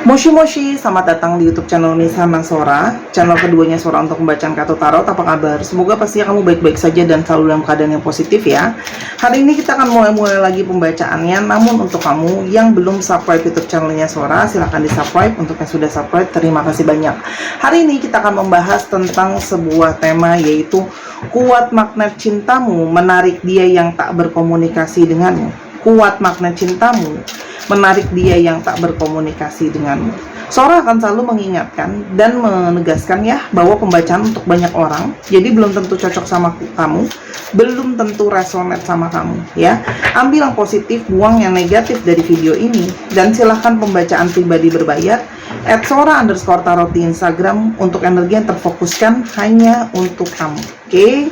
Moshi Moshi, selamat datang di YouTube channel Nisa Mansora, channel keduanya Sora untuk membacaan kartu tarot. Apa kabar? Semoga pastinya kamu baik-baik saja dan selalu dalam keadaan yang positif ya. Hari ini kita akan mulai lagi pembacaannya. Namun untuk kamu yang belum subscribe YouTube channelnya Sora, silahkan di subscribe. Untuk yang sudah subscribe, terima kasih banyak. Hari ini kita akan membahas tentang sebuah tema, yaitu kuat magnet cintamu menarik dia yang tak berkomunikasi denganmu. Kuat magnet cintamu menarik dia yang tak berkomunikasi denganmu. Sora akan selalu mengingatkan dan menegaskan ya, bahwa pembacaan untuk banyak orang, jadi belum tentu cocok sama kamu, belum tentu resonate sama kamu ya. Ambil yang positif, buang yang negatif dari video ini, dan silahkan pembacaan pribadi berbayar @sora_tarot di Instagram untuk energi yang terfokuskan hanya untuk kamu. Oke?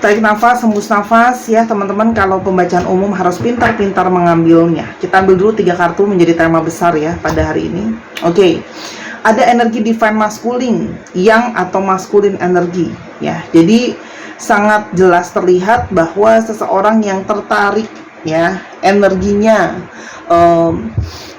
Tarik nafas, hembus nafas ya teman-teman. Kalau pembacaan umum harus pintar-pintar mengambilnya. Kita ambil dulu 3 kartu menjadi tema besar ya pada hari ini. Oke. Ada energi divine masculine, yang atau masculine energi ya. Jadi sangat jelas terlihat bahwa seseorang yang tertarik ya, energinya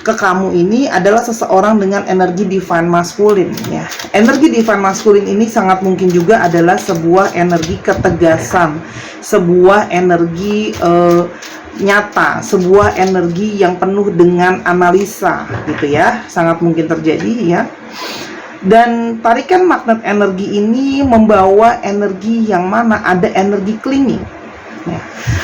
ke kamu ini adalah seseorang dengan energi divine masculine ya. Energi divine masculine ini sangat mungkin juga adalah sebuah energi ketegasan, sebuah energi nyata, sebuah energi yang penuh dengan analisa gitu ya. Sangat mungkin terjadi ya. Dan tarikan magnet energi ini membawa energi yang mana ada energi clinging ya.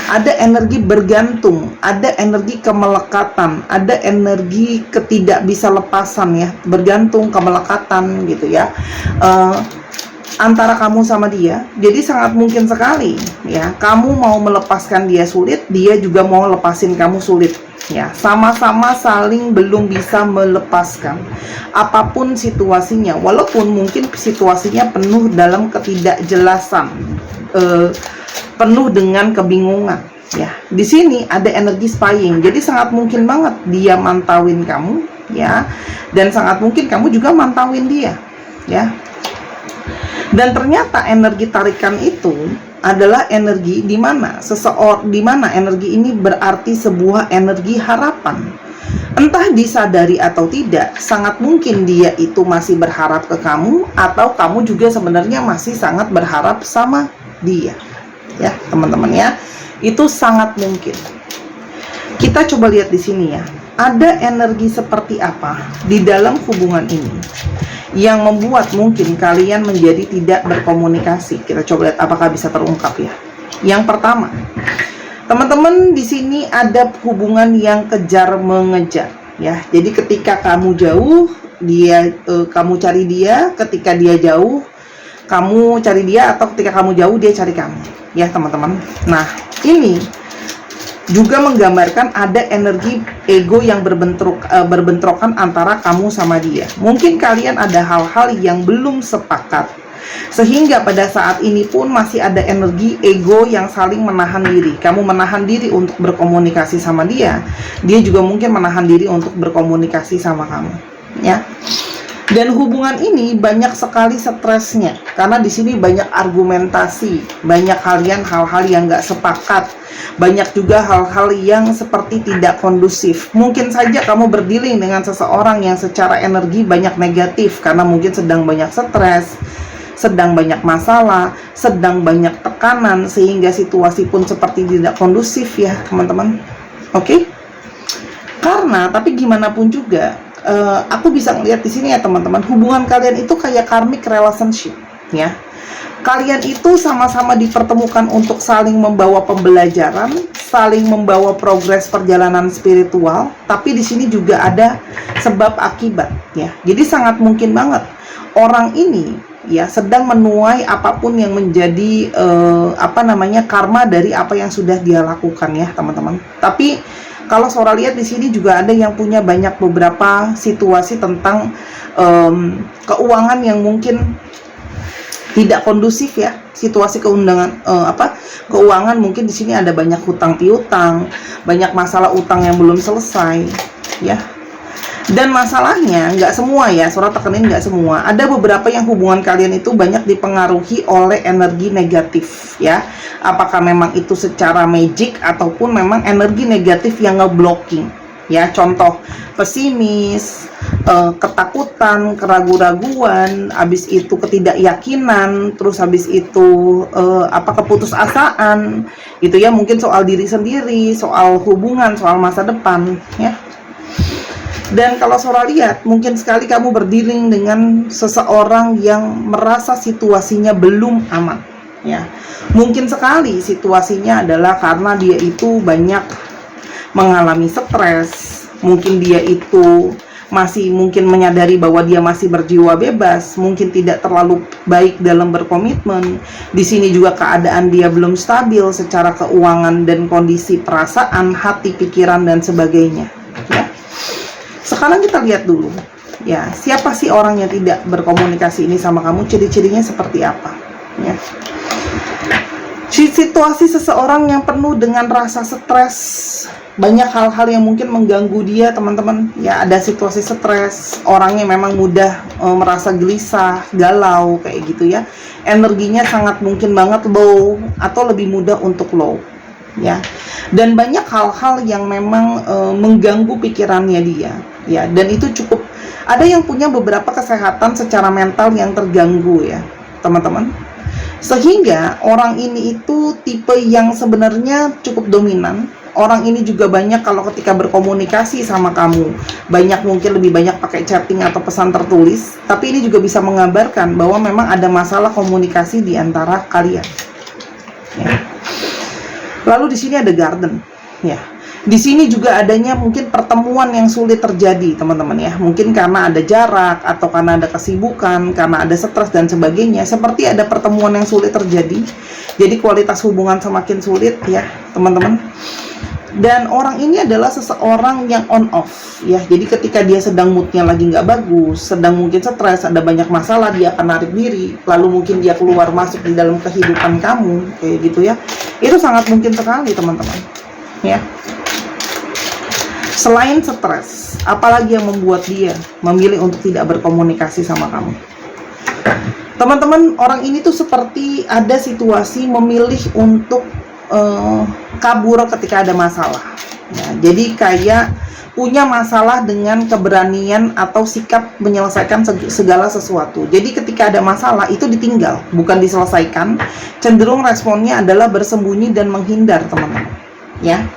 Ada energi bergantung, ada energi kemelekatan, ada energi ketidak bisa lepasan ya, bergantung, kemelekatan gitu ya, antara kamu sama dia. Jadi sangat mungkin sekali ya, kamu mau melepaskan dia sulit, dia juga mau lepasin kamu sulit ya. Sama-sama saling belum bisa melepaskan apapun situasinya, walaupun mungkin situasinya penuh dalam ketidakjelasan, penuh dengan kebingungan ya. Di sini ada energi spying, jadi sangat mungkin banget dia mantauin kamu ya, dan sangat mungkin kamu juga mantauin dia ya. Dan ternyata energi tarikan itu adalah energi di mana energi ini berarti sebuah energi harapan. Entah disadari atau tidak, sangat mungkin dia itu masih berharap ke kamu, atau kamu juga sebenarnya masih sangat berharap sama dia ya teman-teman ya. Itu sangat mungkin. Kita coba lihat di sini ya, ada energi seperti apa di dalam hubungan ini yang membuat mungkin kalian menjadi tidak berkomunikasi. Kita coba lihat apakah bisa terungkap ya. Yang pertama, teman-teman, di sini ada hubungan yang kejar mengejar ya. Jadi ketika kamu jauh, kamu cari dia. Ketika dia jauh, kamu cari dia, atau ketika kamu jauh dia cari kamu ya teman-teman. Nah, ini juga menggambarkan ada energi ego yang berbentrokan antara kamu sama dia. Mungkin kalian ada hal-hal yang belum sepakat, sehingga pada saat ini pun masih ada energi ego yang saling menahan diri. Kamu menahan diri untuk berkomunikasi sama dia, dia juga mungkin menahan diri untuk berkomunikasi sama kamu ya. Dan hubungan ini banyak sekali stresnya, karena di sini banyak argumentasi, banyak hal-hal yang nggak sepakat, banyak juga hal-hal yang seperti tidak kondusif. Mungkin saja kamu berdealing dengan seseorang yang secara energi banyak negatif, karena mungkin sedang banyak stres, sedang banyak masalah, sedang banyak tekanan, sehingga situasi pun seperti tidak kondusif ya teman-teman. Oke? Karena tapi gimana pun juga, aku bisa ngelihat di sini ya teman-teman, hubungan kalian itu kayak karmic relationship ya. Kalian itu sama-sama dipertemukan untuk saling membawa pembelajaran, saling membawa progres perjalanan spiritual, tapi di sini juga ada sebab akibat ya. Jadi sangat mungkin banget orang ini ya sedang menuai apapun yang menjadi karma dari apa yang sudah dia lakukan ya teman-teman. Tapi kalau Sora lihat di sini juga ada yang punya beberapa situasi tentang keuangan yang mungkin tidak kondusif ya. Situasi keuangan mungkin di sini ada banyak hutang piutang, banyak masalah utang yang belum selesai ya. Dan masalahnya nggak semua ya, Sora tekenin nggak semua. Ada beberapa yang hubungan kalian itu banyak dipengaruhi oleh energi negatif ya. Apakah memang itu secara magic ataupun memang energi negatif yang ngeblocking Ya, contoh pesimis, ketakutan, keraguan-raguan, habis itu ketidakyakinan, terus habis itu keputusasaan, gitu ya, mungkin soal diri sendiri, soal hubungan, soal masa depan, ya. Dan kalau Sora lihat, mungkin sekali kamu berdealing dengan seseorang yang merasa situasinya belum aman, ya. Mungkin sekali situasinya adalah karena dia itu banyak mengalami stres, mungkin dia itu masih mungkin menyadari bahwa dia masih berjiwa bebas, mungkin tidak terlalu baik dalam berkomitmen. Di sini juga keadaan dia belum stabil secara keuangan dan kondisi perasaan, hati, pikiran dan sebagainya, ya. Sekarang kita lihat dulu, ya, siapa sih orang yang tidak berkomunikasi ini sama kamu, ciri-cirinya seperti apa, ya. Situasi seseorang yang penuh dengan rasa stres, banyak hal-hal yang mungkin mengganggu dia, teman-teman, ya. Ada situasi stres, orangnya memang mudah merasa gelisah, galau, kayak gitu ya. Energinya sangat mungkin banget low atau lebih mudah untuk low, ya. Dan banyak hal-hal yang memang mengganggu pikirannya dia, ya. Dan itu cukup, ada yang punya beberapa kesehatan secara mental yang terganggu, ya, teman-teman. Sehingga orang ini itu tipe yang sebenarnya cukup dominan. Orang ini juga banyak kalau ketika berkomunikasi sama kamu, banyak mungkin lebih banyak pakai chatting atau pesan tertulis. Tapi ini juga bisa mengabarkan bahwa memang ada masalah komunikasi di antara kalian, ya. Lalu di sini ada garden, ya. Di sini juga adanya mungkin pertemuan yang sulit terjadi, teman-teman, ya. Mungkin karena ada jarak atau karena ada kesibukan, karena ada stres dan sebagainya. Seperti ada pertemuan yang sulit terjadi. Jadi kualitas hubungan semakin sulit, ya, teman-teman. Dan orang ini adalah seseorang yang on off, ya. Jadi ketika dia sedang moodnya lagi nggak bagus, sedang mungkin stres, ada banyak masalah, dia akan narik diri. Lalu mungkin dia keluar masuk di dalam kehidupan kamu, kayak gitu ya. Itu sangat mungkin sekali, teman-teman, ya. Selain stres, apalagi yang membuat dia memilih untuk tidak berkomunikasi sama kamu? Teman-teman, orang ini tuh seperti ada situasi memilih untuk kabur ketika ada masalah, ya. Jadi kayak punya masalah dengan keberanian atau sikap menyelesaikan segala sesuatu. Jadi ketika ada masalah itu ditinggal, bukan diselesaikan. Cenderung responnya adalah bersembunyi dan menghindar, teman-teman, ya.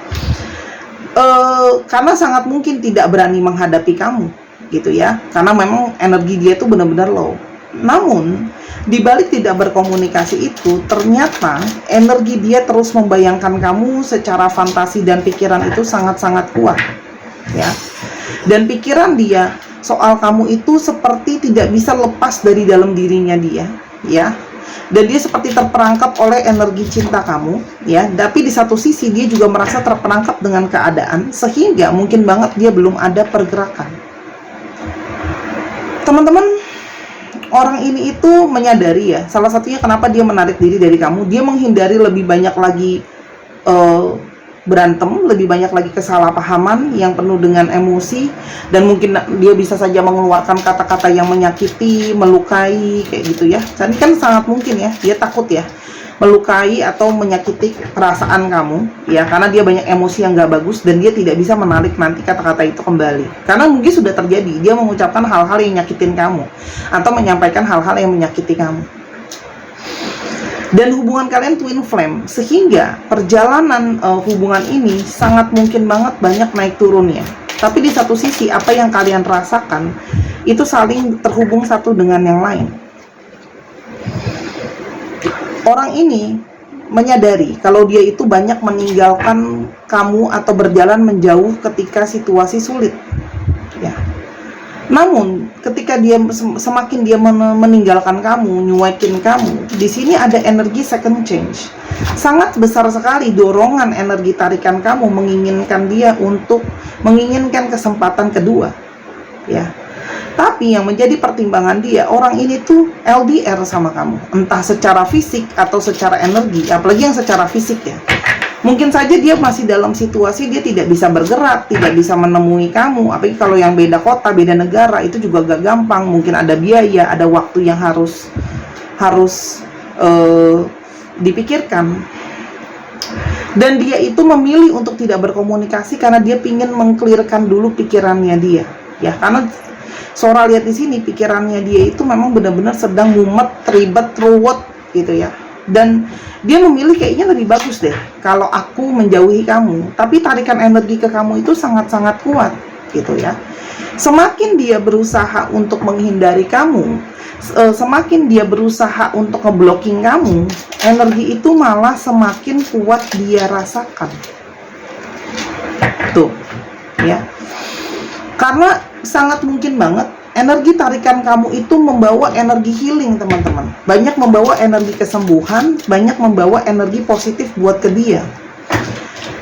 Karena sangat mungkin tidak berani menghadapi kamu, gitu ya. Karena memang energi dia tuh benar-benar low. Namun di balik tidak berkomunikasi itu, ternyata energi dia terus membayangkan kamu secara fantasi dan pikiran itu sangat-sangat kuat, ya. Dan pikiran dia soal kamu itu seperti tidak bisa lepas dari dalam dirinya dia, ya. Dan dia seperti terperangkap oleh energi cinta kamu, ya. Tapi di satu sisi dia juga merasa terperangkap dengan keadaan, sehingga mungkin banget dia belum ada pergerakan. Teman-teman, orang ini itu menyadari, ya, salah satunya kenapa dia menarik diri dari kamu, dia menghindari lebih banyak lagi berantem, lebih banyak lagi kesalahpahaman yang penuh dengan emosi, dan mungkin dia bisa saja mengeluarkan kata-kata yang menyakiti, melukai, kayak gitu ya. Jadi kan sangat mungkin, ya, dia takut, ya, melukai atau menyakiti perasaan kamu, ya, karena dia banyak emosi yang gak bagus dan dia tidak bisa menarik nanti kata-kata itu kembali. Karena mungkin sudah terjadi, dia mengucapkan hal-hal yang nyakitin kamu atau menyampaikan hal-hal yang menyakiti kamu. Dan hubungan kalian twin flame, sehingga perjalanan hubungan ini sangat mungkin banget banyak naik turunnya. Tapi di satu sisi, apa yang kalian rasakan itu saling terhubung satu dengan yang lain. Orang ini menyadari kalau dia itu banyak meninggalkan kamu atau berjalan menjauh ketika situasi sulit, ya. Namun ketika dia semakin dia meninggalkan kamu, nyuekin kamu, di sini ada energi second change. Sangat besar sekali dorongan energi tarikan kamu menginginkan dia untuk menginginkan kesempatan kedua, ya. Tapi yang menjadi pertimbangan dia, orang ini tuh LDR sama kamu, entah secara fisik atau secara energi, apalagi yang secara fisik, ya. Mungkin saja dia masih dalam situasi dia tidak bisa bergerak, tidak bisa menemui kamu. Apalagi kalau yang beda kota, beda negara, itu juga gak gampang. Mungkin ada biaya, ada waktu yang harus dipikirkan. Dan dia itu memilih untuk tidak berkomunikasi karena dia ingin mengklirkan dulu pikirannya dia. Ya, karena Sora lihat di sini pikirannya dia itu memang benar-benar sedang mumet, ribet, ruwet gitu ya. Dan dia memilih kayaknya lebih bagus deh kalau aku menjauhi kamu. Tapi tarikan energi ke kamu itu sangat-sangat kuat gitu ya. Semakin dia berusaha untuk menghindari kamu, semakin dia berusaha untuk ngeblocking kamu, energi itu malah semakin kuat dia rasakan. Tuh, ya. Karena sangat mungkin banget energi tarikan kamu itu membawa energi healing, teman-teman. Banyak membawa energi kesembuhan, banyak membawa energi positif buat ke dia.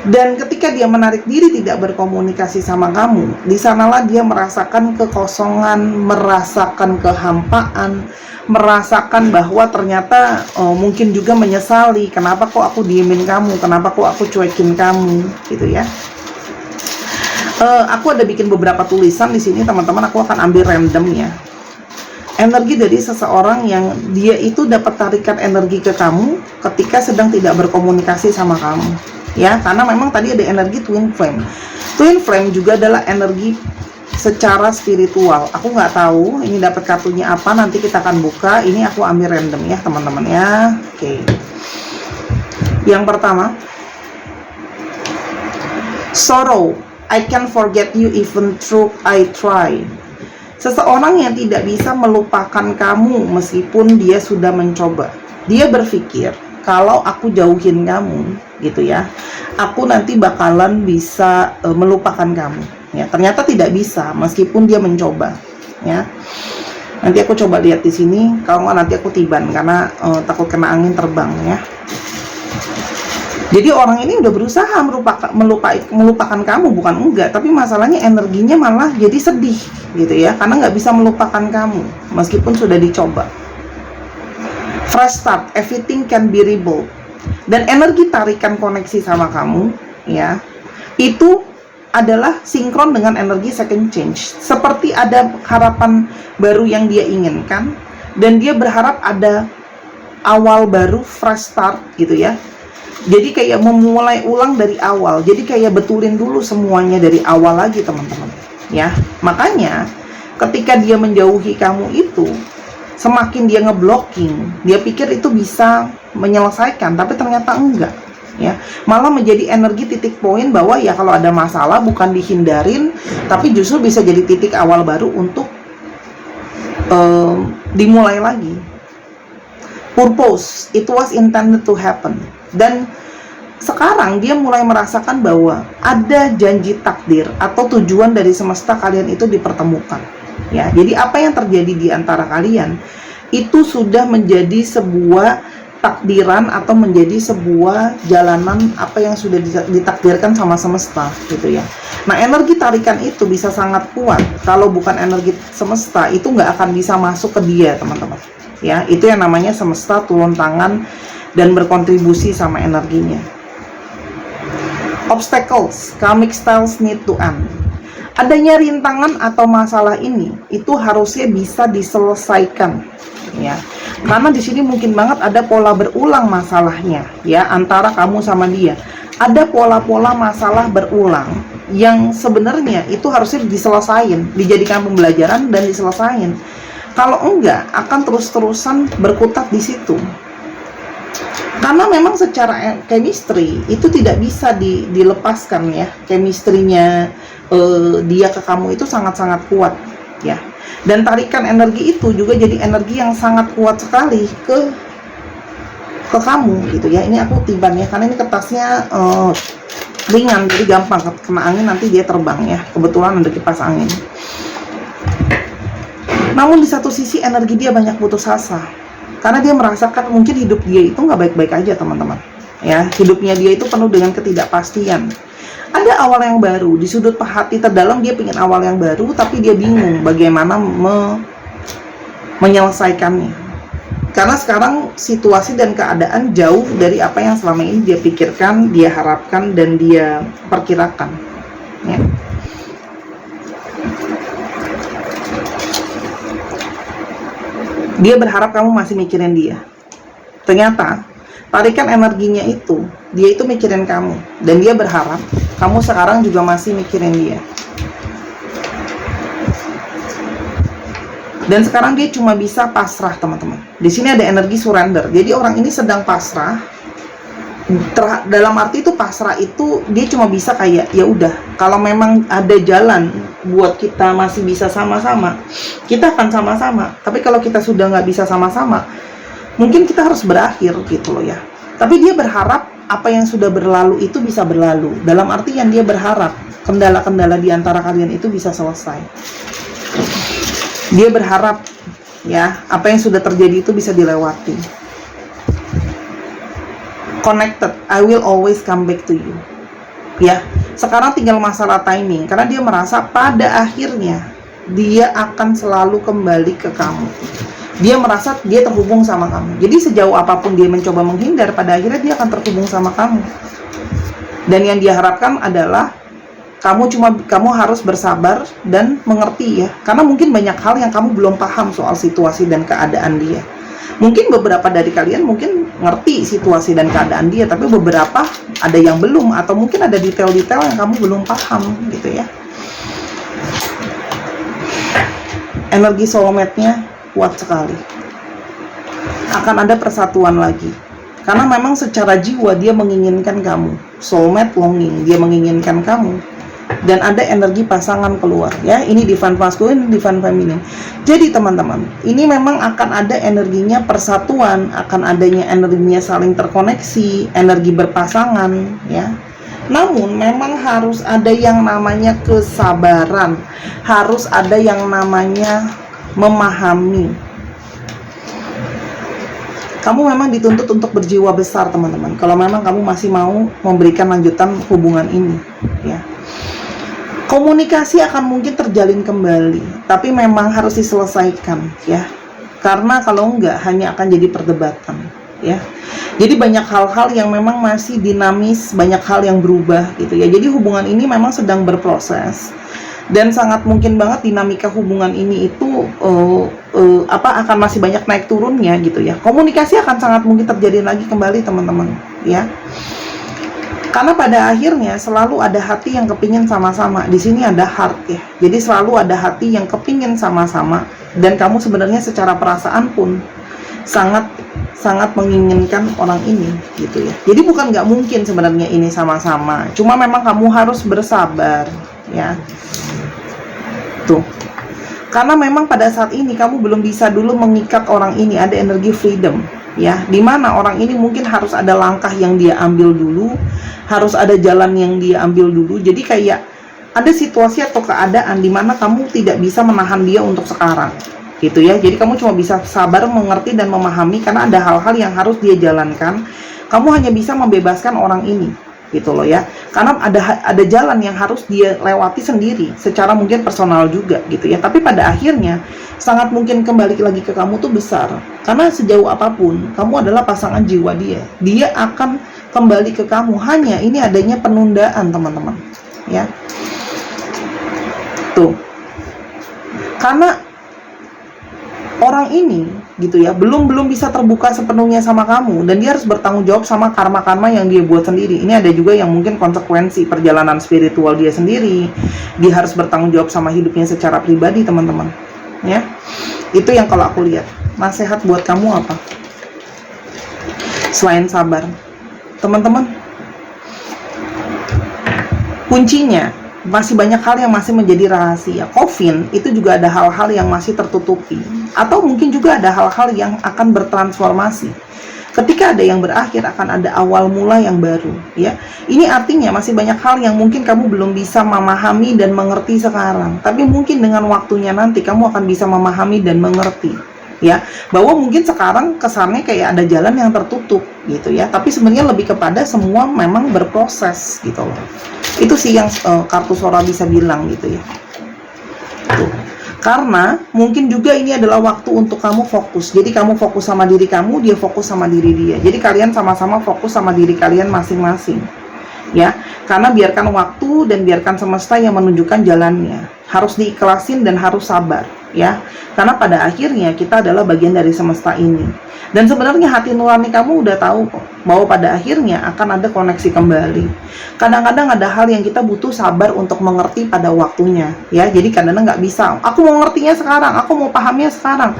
Dan ketika dia menarik diri tidak berkomunikasi sama kamu, di sanalah dia merasakan kekosongan, merasakan kehampaan, merasakan bahwa ternyata mungkin juga menyesali, kenapa kok aku diemin kamu, kenapa kok aku cuekin kamu, gitu ya. Aku ada bikin beberapa tulisan di sini, teman-teman. Aku akan ambil random ya. Energi dari seseorang yang dia itu dapat tarikan energi ke kamu ketika sedang tidak berkomunikasi sama kamu. Ya, karena memang tadi ada energi twin flame. Twin flame juga adalah energi secara spiritual. Aku nggak tahu ini dapat kartunya apa, nanti kita akan buka. Ini aku ambil random ya, teman-teman ya. Oke. Yang pertama, sorrow. I can forget you even though I try. Seseorang yang tidak bisa melupakan kamu meskipun dia sudah mencoba. Dia berpikir, kalau aku jauhin kamu, gitu ya, aku nanti bakalan bisa melupakan kamu. Ya, ternyata tidak bisa meskipun dia mencoba. Ya, nanti aku coba lihat di sini. Kalau nggak nanti aku tiban karena takut kena angin terbang ya. Jadi orang ini udah berusaha melupakan kamu, bukan enggak, tapi masalahnya energinya malah jadi sedih gitu ya, karena nggak bisa melupakan kamu meskipun sudah dicoba. Fresh start, everything can be rebuilt. Dan energi tarikan koneksi sama kamu ya, itu adalah sinkron dengan energi second change. Seperti ada harapan baru yang dia inginkan, dan dia berharap ada awal baru, fresh start gitu ya. Jadi kayak memulai ulang dari awal. Jadi kayak betulin dulu semuanya dari awal lagi, teman-teman. Ya, makanya ketika dia menjauhi kamu itu, semakin dia ngeblocking, dia pikir itu bisa menyelesaikan, tapi ternyata enggak. Ya, malah menjadi energi titik poin bahwa ya kalau ada masalah bukan dihindarin, tapi justru bisa jadi titik awal baru untuk dimulai lagi. Purpose, it was intended to happen. Dan sekarang dia mulai merasakan bahwa ada janji takdir atau tujuan dari semesta kalian itu dipertemukan. Ya, jadi apa yang terjadi di antara kalian itu sudah menjadi sebuah takdiran atau menjadi sebuah jalanan apa yang sudah ditakdirkan sama semesta gitu ya. Nah, energi tarikan itu bisa sangat kuat. Kalau bukan energi semesta itu nggak akan bisa masuk ke dia, teman-teman. Ya, itu yang namanya semesta turun tangan dan berkontribusi sama energinya. Obstacles, karmic styles need to end. Adanya rintangan atau masalah ini itu harusnya bisa diselesaikan, ya. Karena di sini mungkin banget ada pola berulang masalahnya, ya, antara kamu sama dia. Ada pola-pola masalah berulang yang sebenarnya itu harusnya diselesain, dijadikan pembelajaran dan diselesain. Kalau enggak, akan terus-terusan berkutat di situ. Karena memang secara chemistry itu tidak bisa dilepaskan ya. Chemistry-nya dia ke kamu itu sangat-sangat kuat ya. Dan tarikan energi itu juga jadi energi yang sangat kuat sekali ke kamu gitu ya. Ini aku tiban ya, karena ini kertasnya ringan, jadi gampang kena angin nanti dia terbang ya. Kebetulan ada kipas angin. Namun di satu sisi energi dia banyak putus asa. Karena dia merasakan mungkin hidup dia itu nggak baik-baik aja, teman-teman. Ya, hidupnya dia itu penuh dengan ketidakpastian. Ada awal yang baru, di sudut hati terdalam dia pengen awal yang baru, tapi dia bingung bagaimana menyelesaikannya. Karena sekarang situasi dan keadaan jauh dari apa yang selama ini dia pikirkan, dia harapkan, dan dia perkirakan. Ya. Dia berharap kamu masih mikirin dia. Ternyata tarikan energinya itu, dia itu mikirin kamu, dan dia berharap kamu sekarang juga masih mikirin dia. Dan sekarang dia cuma bisa pasrah, teman-teman. Di sini ada energi surrender. Jadi orang ini sedang pasrah. Dalam arti itu pasrah itu dia cuma bisa kayak ya udah, kalau memang ada jalan buat kita masih bisa sama-sama, kita akan sama-sama. Tapi kalau kita sudah nggak bisa sama-sama, mungkin kita harus berakhir gitu loh ya. Tapi dia berharap apa yang sudah berlalu itu bisa berlalu. Dalam artian dia berharap kendala-kendala di antara kalian itu bisa selesai. Dia berharap ya apa yang sudah terjadi itu bisa dilewati. Connected, I will always come back to you. Ya, sekarang tinggal masalah timing, karena dia merasa pada akhirnya dia akan selalu kembali ke kamu. Dia merasa dia terhubung sama kamu. Jadi sejauh apapun dia mencoba menghindar, pada akhirnya dia akan terhubung sama kamu. Dan yang dia harapkan adalah kamu harus bersabar dan mengerti ya, karena mungkin banyak hal yang kamu belum paham soal situasi dan keadaan dia. Mungkin beberapa dari kalian mungkin ngerti situasi dan keadaan dia, tapi beberapa ada yang belum, atau mungkin ada detail-detail yang kamu belum paham gitu ya. Energi soulmate-nya kuat sekali. Akan ada persatuan lagi, karena memang secara jiwa dia menginginkan kamu. Soulmate longing, dia menginginkan kamu. Dan ada energi pasangan keluar ya, ini divine masculine, divine feminine. Jadi teman-teman, ini memang akan ada energinya persatuan, akan adanya energinya saling terkoneksi, energi berpasangan ya. Namun memang harus ada yang namanya kesabaran, harus ada yang namanya memahami. Kamu memang dituntut untuk berjiwa besar, teman-teman, kalau memang kamu masih mau memberikan lanjutan hubungan ini ya. Komunikasi akan mungkin terjalin kembali, tapi memang harus diselesaikan ya, karena kalau enggak hanya akan jadi perdebatan ya. Jadi banyak hal-hal yang memang masih dinamis, banyak hal yang berubah gitu ya. Jadi hubungan ini memang sedang berproses, dan sangat mungkin banget dinamika hubungan ini itu akan masih banyak naik turunnya gitu ya. Komunikasi akan sangat mungkin terjadi lagi kembali, teman-teman ya. Karena pada akhirnya selalu ada hati yang kepingin sama-sama. Di sini ada heart ya. Jadi selalu ada hati yang kepingin sama-sama. Dan kamu sebenarnya secara perasaan pun sangat menginginkan orang ini gitu ya. Jadi bukan nggak mungkin sebenarnya ini sama-sama. Cuma memang kamu harus bersabar ya. Tuh. Karena memang pada saat ini kamu belum bisa dulu mengikat orang ini. Ada energi freedom ya, dimana orang ini mungkin harus ada langkah yang dia ambil dulu, harus ada jalan yang dia ambil dulu. Jadi kayak ada situasi atau keadaan dimana kamu tidak bisa menahan dia untuk sekarang gitu ya. Jadi kamu cuma bisa sabar, mengerti dan memahami, karena ada hal-hal yang harus dia jalankan. Kamu hanya bisa membebaskan orang ini gitu loh ya, karena ada jalan yang harus dia lewati sendiri, secara mungkin personal juga gitu ya. Tapi pada akhirnya sangat mungkin kembali lagi ke kamu tuh besar, karena sejauh apapun kamu adalah pasangan jiwa dia akan kembali ke kamu. Hanya ini adanya penundaan, teman-teman ya. Tuh, karena orang ini gitu ya belum bisa terbuka sepenuhnya sama kamu, dan dia harus bertanggung jawab sama karma-karma yang dia buat sendiri. Ini ada juga yang mungkin konsekuensi perjalanan spiritual dia sendiri. Dia harus bertanggung jawab sama hidupnya secara pribadi, teman-teman ya. Itu yang kalau aku lihat. Nasihat buat kamu apa selain sabar, teman-teman? Kuncinya masih banyak hal yang masih menjadi rahasia. Coffin itu juga ada hal-hal yang masih tertutupi, atau mungkin juga ada hal-hal yang akan bertransformasi. Ketika ada yang berakhir, akan ada awal mula yang baru ya. Ini artinya masih banyak hal yang mungkin kamu belum bisa memahami dan mengerti sekarang, tapi mungkin dengan waktunya nanti kamu akan bisa memahami dan mengerti ya, bahwa mungkin sekarang kesannya kayak ada jalan yang tertutup gitu ya, tapi sebenarnya lebih kepada semua memang berproses gitu loh. Itu sih yang kartu Sora bisa bilang gitu ya. Tuh. Karena mungkin juga ini adalah waktu untuk kamu fokus. Jadi kamu fokus sama diri kamu, dia fokus sama diri dia. Jadi kalian sama-sama fokus sama diri kalian masing-masing ya. Karena biarkan waktu dan biarkan semesta yang menunjukkan jalannya. Harus diikhlasin dan harus sabar ya. Karena pada akhirnya kita adalah bagian dari semesta ini. Dan sebenarnya hati nurani kamu udah tahu kok bahwa pada akhirnya akan ada koneksi kembali. Kadang-kadang ada hal yang kita butuh sabar untuk mengerti pada waktunya, ya. Jadi kadang-kadang nggak bisa. Aku mau ngertinya sekarang, aku mau pahamnya sekarang.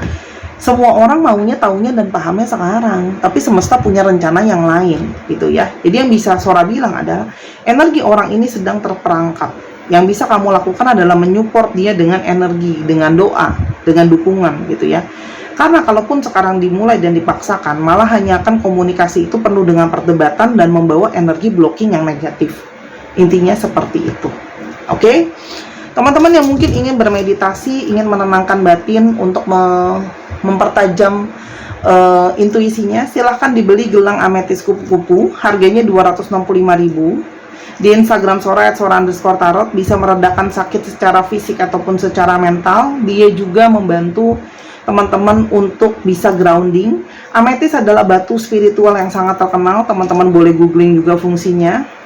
Semua orang maunya, taunya dan pahamnya sekarang, tapi semesta punya rencana yang lain, gitu ya. Jadi yang bisa Sora bilang adalah energi orang ini sedang terperangkap. Yang bisa kamu lakukan adalah menyupport dia dengan energi, dengan doa, dengan dukungan, gitu ya. Karena kalaupun sekarang dimulai dan dipaksakan, malah hanya akan komunikasi itu penuh dengan perdebatan dan membawa energi blocking yang negatif. Intinya seperti itu. Oke? Teman-teman yang mungkin ingin bermeditasi, ingin menenangkan batin untuk mempertajam intuisinya, silahkan dibeli gelang ametis kupu-kupu, harganya 265.000. Di Instagram Sora @sora_tarot, bisa meredakan sakit secara fisik ataupun secara mental. Dia juga membantu teman-teman untuk bisa grounding. Ametis adalah batu spiritual yang sangat terkenal, teman-teman boleh googling juga fungsinya.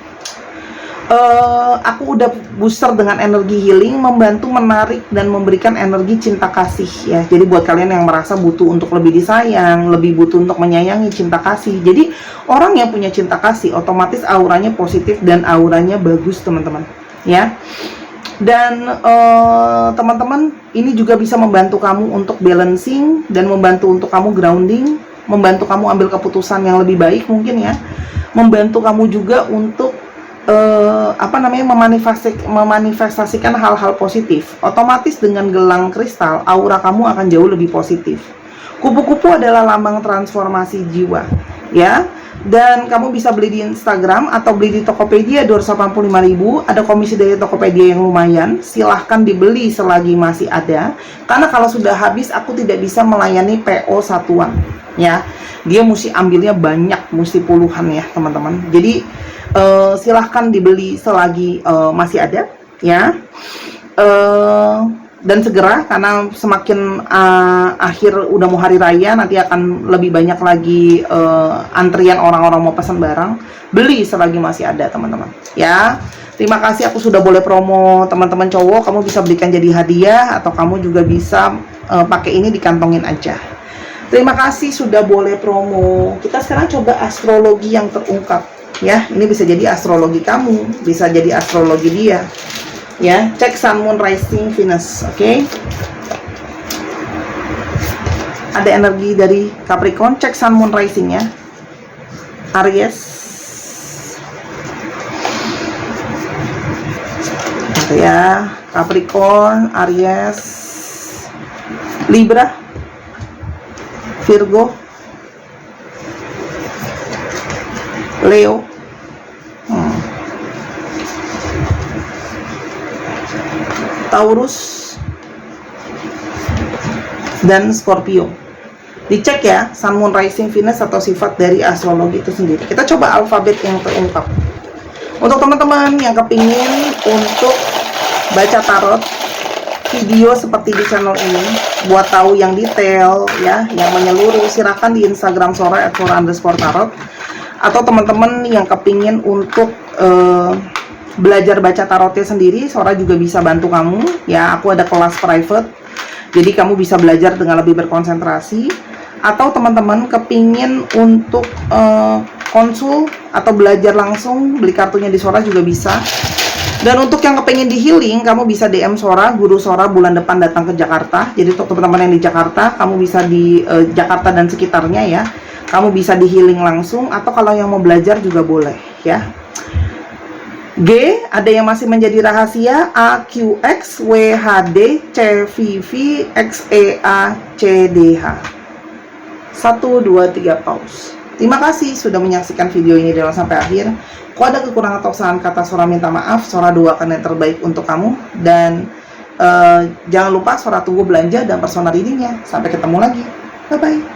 Aku udah booster dengan energi healing, membantu menarik dan memberikan energi cinta kasih ya. Jadi buat kalian yang merasa butuh untuk lebih disayang, lebih butuh untuk menyayangi, cinta kasih. Jadi orang yang punya cinta kasih otomatis auranya positif dan auranya bagus, teman-teman ya. Dan teman-teman, ini juga bisa membantu kamu untuk balancing dan membantu untuk kamu grounding, membantu kamu ambil keputusan yang lebih baik mungkin ya, membantu kamu juga untuk memanifestasikan hal-hal positif. Otomatis dengan gelang kristal, aura kamu akan jauh lebih positif. Kupu-kupu adalah lambang transformasi jiwa ya. Dan kamu bisa beli di Instagram atau beli di Tokopedia 285.000. Ada komisi dari Tokopedia yang lumayan. Silahkan dibeli selagi masih ada. Karena kalau sudah habis, aku tidak bisa melayani PO satuan. Ya, dia mesti ambilnya banyak, mesti puluhan ya teman-teman. Jadi silahkan dibeli selagi masih ada. Ya. Dan segera, karena semakin akhir udah mau hari raya, nanti akan lebih banyak lagi antrian orang-orang mau pesan barang. Beli selagi masih ada teman-teman ya. Terima kasih, aku sudah boleh promo. Teman-teman cowok, kamu bisa belikan jadi hadiah, atau kamu juga bisa pakai ini, dikantongin aja. Terima kasih sudah boleh promo. Kita sekarang coba astrologi yang terungkap ya. Ini bisa jadi astrologi kamu, bisa jadi astrologi dia ya. Cek Sun, Moon, Rising, Venus. Oke. Ada energi dari Capricorn. Cek Sun, Moon, Rising ya. Aries, ya, Capricorn, Aries, Libra, Virgo, Leo, Taurus, dan Scorpio. Dicek ya, Sun, Moon, Rising, Venus atau sifat dari astrologi itu sendiri. Kita coba alfabet yang terungkap. Untuk teman-teman yang kepingin untuk baca tarot video seperti di channel ini, buat tahu yang detail ya, yang menyeluruh, silahkan di Instagram Sora @sora_tarot. Atau teman-teman yang kepingin untuk belajar baca tarotnya sendiri, Sora juga bisa bantu kamu ya. Aku ada kelas private, jadi kamu bisa belajar dengan lebih berkonsentrasi. Atau teman-teman kepingin untuk konsul atau belajar langsung, beli kartunya di Sora juga bisa. Dan untuk yang kepingin di healing, kamu bisa DM Sora, Guru Sora bulan depan datang ke Jakarta. Jadi untuk teman-teman yang di Jakarta, kamu bisa di Jakarta dan sekitarnya ya, kamu bisa di healing langsung. Atau kalau yang mau belajar juga boleh ya. G, ada yang masih menjadi rahasia. A, Q, X, W, H, D, C, V, V, X, E, A, C, D, H. 1, 2, 3, pause. Terima kasih sudah menyaksikan video ini dari awal sampai akhir. Kalau ada kekurangan atau kesalahan kata, Sora minta maaf. Sora doakan yang terbaik untuk kamu. Dan jangan lupa Sora tunggu belanja dan personal readingnya. Sampai ketemu lagi. Bye-bye.